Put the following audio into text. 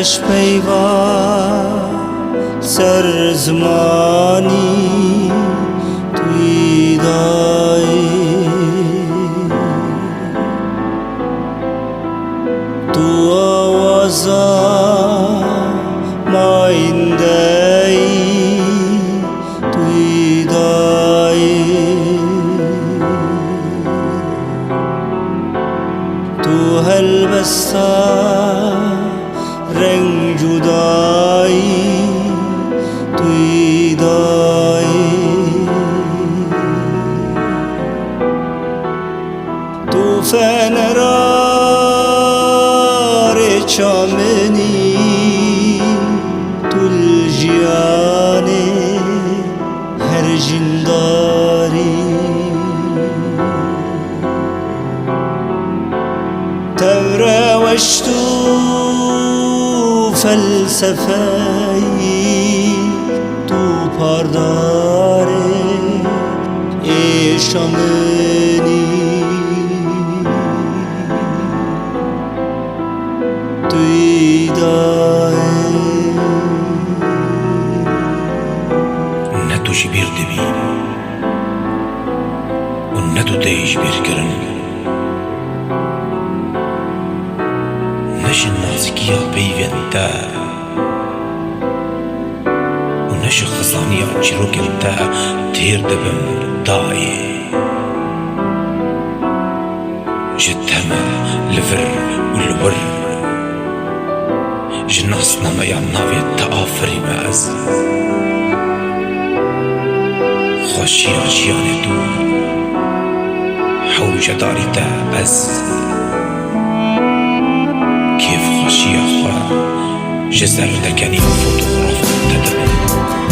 خوش پیوند سر زمانی توی دایی تو آوازا مایندهی توی دایی تو هلبستا رنگ جدایی توی دایی تو فنرار چامنی تو الجیان هر جنداری تبره وشتو فلسفه‌ای تو پارداره عشقمنی توی دایی نه تو جی بیر دبی و نه تو دیش بیر کرن نش نازکیا پیونده و نش خزانیا چیروکنده تیر دبم دایی جتما لفر و لور جناس نمایا ناوی تآفری باز خوشیا جیان تو حوجه داری تا بز كيف خشي أخرى جزر دكاني وفوتوغراف تدبر